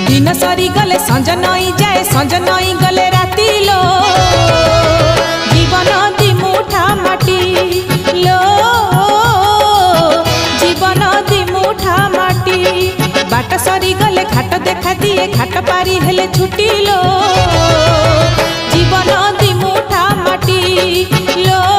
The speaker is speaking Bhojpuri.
दिन सरी गले संज नई जाए संज नई गले राती लो जीवन दी मुठा माटी लो जीवन दी मुठा माटी बाट सरी गले घाट देखा दिए घाट पारी हेले छुटी लो जीवन दी मुठा माटी लो।